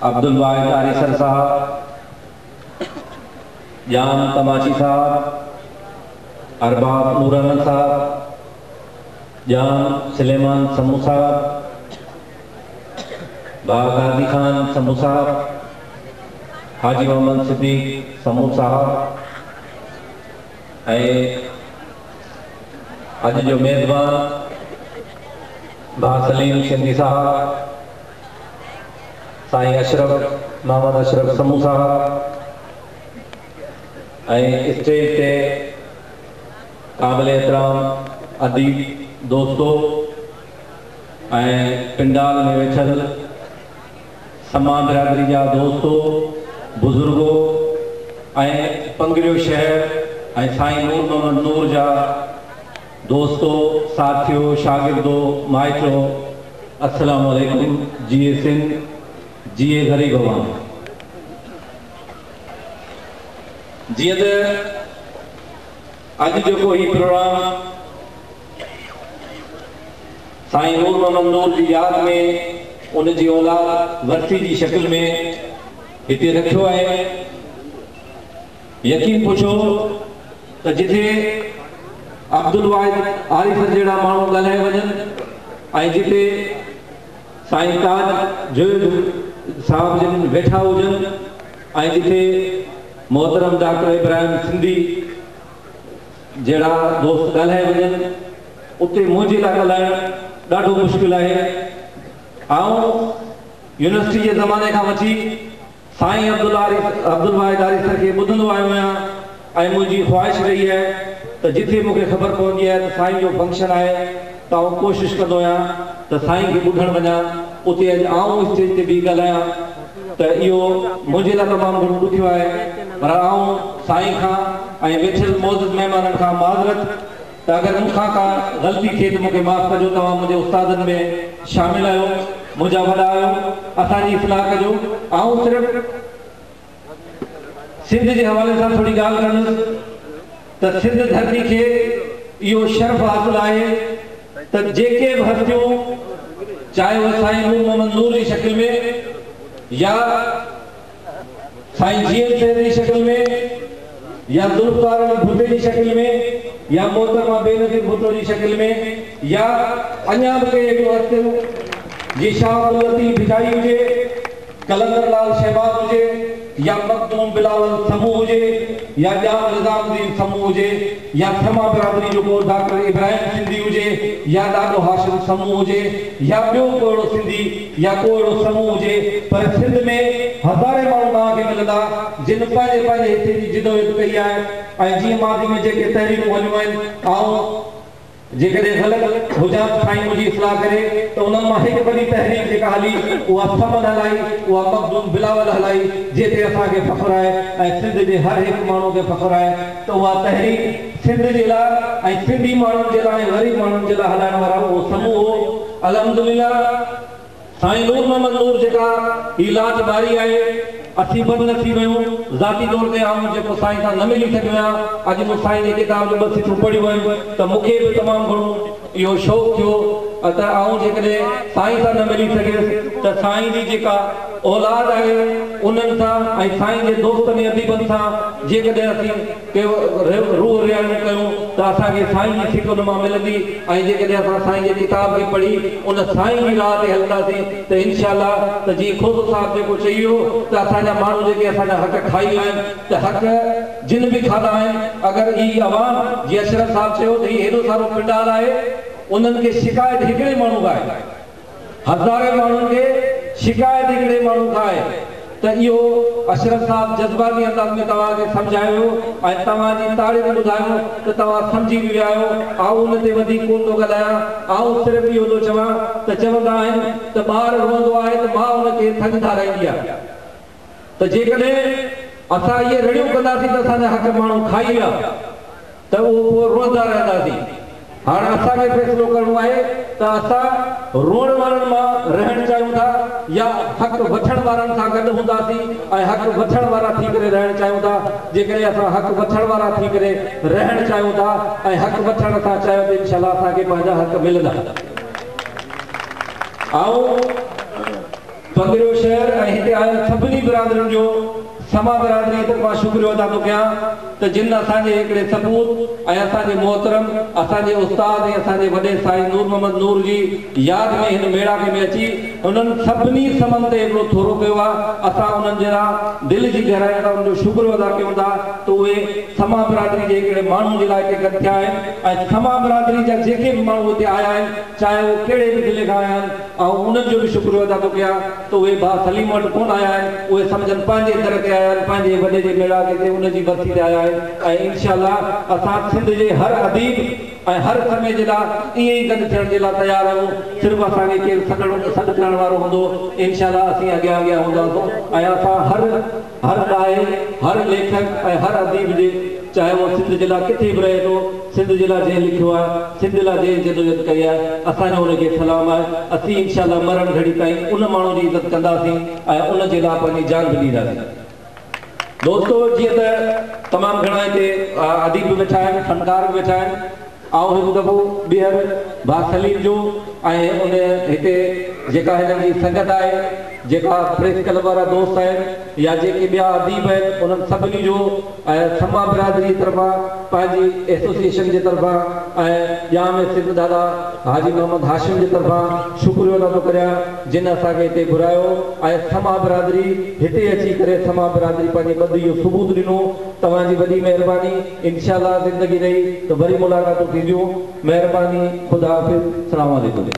अब्दुल वाहिद आरिसर साहब, जान तमाशी साहब, अरबाब नूराना साहब, जान सुलेमान समू साहब, बागाजी खान समू साहब, हाजी मोहम्मद सिद्दीक समू साहब, अज जो मेज़बान बा सलीम सिंधी साहब, साईं अशरफ मोहम्मद अशरफ समू साहब, स्टेज पे काबिल एहतराम अदीब दोस्तों, पिंडाल में वेठल समाज बिरादरी जा दोस्तों, बुजुर्गों, पंगरियो शहर साईं नूर मोहम्मद नूर जा दोस्तों, साथियों, शागिर्दों, माइटो, अस्सलाम वालेकुम। जिए सिंध, जिए घरी भगवान। जिए अज जो ही प्रोग्राम साईं नूर मोहम्मद नूर की याद में उनकी औलाद वर्सी की शक्ल में इतने रखो है। यकीन पुछो तो जिथे अब्दुल वाहिद आरिसर जड़ा मानू ॻाल्हाए वजन, जिते साईं ताज जो साहब जन वेठा हुजन, जिथे मोहतरम डॉक्टर इब्राहिम सिंधी जड़ा दोस्त ॻाल्हाए वजन, उते मुझे लाइ ॻाल्हाइण ॾाढो मुश्किल है। यूनिवर्सिटी के ज़माने का वठी साईं अब्दुल वाहिद आरिसर के ॿुधंदो आयो आहियां, मुझी ख्वाहिश रही है तो जिथे मुझे खबर पवंदी है तो साईं जो फंक्शन है तो कोशिश कंदो आहियां तो साईं के ॿुधण वञा, उते अॼु स्टेज ते भी ॻाल्हायां तो इहो मुझे लाइ तमामु घणो ॾुखियो है। पर साईं खां वेठल मौजूद मेहमाननि खां माज़रत तो अगर मूंखां का गलती थे तो मुझे माफ़ कजो। तव्हां मुझे उस्तादन में शामिल आयो, मुझा वॾा आयो, असांजी इस्लाह कजो। सिर्फ सिंध के हवाले से थोड़ी गाल कंदुसि तो सिंध धरती के इहो शर्फ हासिल है तो जेके भी हस्तियों, चाहे वह साईं नूर मोहम्मद नूर की शक्ल में या साईं जीएल सैद की शक्ल में या जुल्फकार भुट्टे की शक्ल में या मोहतरमा बेनज़ीर भुट्टो की शक्ल में या अन्या भी हस्तियों जी शाह लतीफ़ भिठाई हुए, कलंदर लाल शहबाज हुए या मखदूम बिलावल समूह हुए या जाम निज़ामुद्दीन समूह हुए या थमा बिरादरी जो को डॉक्टर इब्राहिम सिंधी हुए या ॾाढो हाशिम समूह हुए या ॿियो कोड़ो सिंधी या कोड़ो समूह हुए, पर सिंध में हज़ारे माण्हू तव्हांखे मिलंदा जिन पंहिंजे पंहिंजे हिते जी जिदोजहद कई आहे। जीअं मादी में जेके तहरीकूं वञियूं आहिनि, जेकॾहिं ग़लति हुजां साईं मुंहिंजी इस्लाह करे तो उन मां हिकु वॾी तहरीक जेका हली उहा समन हलाई, उहा मखदूम बिलावल हलाई, जिते असांखे फ़ख्रु आहे सिंध जे हर हिकु माण्हू खे फ़ख्रु आहे। तो उहा तहरीक सिंध जे लाइ सिंधी माण्हुनि जे लाइ, ग़रीब माण्हुनि जे लाइ हलाइण वारा उहो समूह हो। अल्हम्दुलिल्लाह साईं नूर मोहम्मद नूर जेका इलाज बारी आहे, असीं बदनसीब आहियूं। ज़ाती तौर ते जेको साईं सां न मिली सघियो आहियां, अॼु मूं साईं जी किताब जो 2 सिथूं पढ़ियूं आहिनि त मूंखे बि तमामु घणो इहो शौक़ु थियो त जेकॾहिं साईं सां न मिली सघियसि त साईं जी जेका औलाद आहे उन्हनि सां साईं जे दोस्तनि अदीबनि सां जेकॾहिं असीं रूह रियाणी कयूं त असांखे साईं जी सिक उन मां मिलंदी। जेकॾहिं असां साईं जी किताब खे पढ़ी उन साईं जी राह ते हलंदासीं त इंशाअल्लाह त जीअं ख़ुदि साहिब जेको चई हो त असांजा माण्हू जेके असांजा हक़ खाई आहिनि त हक़ जिन बि खाधा आहिनि, अगरि ही आवाम जीअं अशरफ साहिब चयो त हीउ हेॾो सारो पिंडाल आहे, उन्हनि खे शिकायत हिकिड़े माण्हू खां आहे, हज़ारे माण्हुनि खे शिकायत हिकिड़े माण्हू खां आहे। त इहो अशरफ साहिब जज़्बाती अंदाज़ में तव्हांखे सम्झायो ऐं तव्हांजी तारीफ़ ॿुधायो त तव्हां सम्झी बि विया आहियो। उन ते वधीक कोन थो ॻाल्हायां, सिर्फ़ु इहो थो चवां त चवंदा आहिनि त ॿार रोअंदो आहे त माउ हुनखे थधि ठाराईंदी आहे। त जेकॾहिं असां इहे रड़ियूं कंदासीं त असांजा हक़ माण्हू खाई विया त उहो रोअंदा रहंदासीं। हाणे असांखे फ़ैसिलो करणो आहे त असां रोअण वारनि मां रहणु चाहियूं था या हक़ वठण वारनि सां गॾु हूंदासीं ऐं हक़ वठण वारा थी करे रहणु चाहियूं था। जेकॾहिं असां हक़ वठण वारा थी करे रहणु चाहियूं था ऐं हक़ वठण सां चाहियूं त इंशाअल्लाह असांखे पंहिंजा हक़ मिलंदा। पंद्रहों शहर ऐं हिते आयल सभिनी बिरादरियुनि जो समा बिरादरी तरफ़ां शुक्रियो अदा थो कयां त जिन असांजे हिकिड़े सबूत ऐं असांजे मोहतरम असांजे उस्ताद ऐं असांजे वॾे साईं नूर मोहम्मद नूर जी यादि में हिन मेड़ाके में अची उन्हनि सभिनी समनि ते हिकिड़ो थोरो कयो आहे। असां उन्हनि जहिड़ा दिलि जी गहराई खां उन्हनि जो शुक्रियो अदा कयूं था त उहे समा बिरादरी जे हिकिड़े माण्हू जे लाइ हिते गॾु थिया आहिनि ऐं समा बिरादरी जा जेके बि माण्हू हिते आया आहिनि चाहे उहे कहिड़े बि ज़िले खां आया आहिनि ऐं उन्हनि जो बि शुक्रियो अदा थो कयां त उहे भाउ सलीम वटि कोन आया आहिनि, उहे सम्झनि पंहिंजे दर ते आया आहिनि, पंहिंजे वॾे जे मेड़ाके ते उनजी बस्ती ते आया आहिनि ऐं इंशाअल्लाह असां सिंध जे हर अदीब ऐं हर समय जे लाइ ईअं ई गॾु थियण जे लाइ तयारु आहियूं। सिर्फ़ु असांखे केरु सॾु करण वारो हूंदो इंशाअल्लाह असीं अॻियां हूंदासीं ऐं असां हर ॻाइल हर लेखक ऐं हर अदीब जे चाहे वो सिंध जे लाइ किथे बि रहे थो, सिंध जे लाइ जंहिं लिखियो आहे, सिंध लाइ जंहिं जदोजहद कई आहे, असांजो उनखे सलाम आहे। असीं इंशाअल्लाह मरण घड़ी ताईं उन माण्हू जी इज़त कंदासीं ऐं उन जे लाइ पंहिंजी जान बि ॾींदासीं। दोस्तो जीअं त तमामु घणा हिते अदीब बि वेठा आहिनि, फनकार बि वेठा आहिनि। ऐं हिकु दफ़ो ॿीहर भाउ सलीम जो ऐं उन हिते जेका हिननि जी संगत आहे, जेका प्रेस क्लब वारा दोस्त आहिनि या जेके ॿिया अदीब आहिनि उन्हनि सभिनी जो ऐं समा बिरादरी तरफ़ां पंहिंजी एसोसिएशन जे तरफ़ां ऐं जाम सिंध दादा हाजी मोहम्मद हाशिम जे तरफ़ां शुक्रियो अदा थो करियां जिन असांखे हिते घुरायो ऐं समा बिरादरी हिते अची करे समा बिरादरी पंहिंजी ॿधी जो सबूत ॾिनो। तव्हांजी वॾी महिरबानी, इंशाअल्लाह ज़िंदगी रही त वरी मुलाक़ातूं थींदियूं। महिरबानी, ख़ुदा हाफ़िज़, सलाम वालेकुम।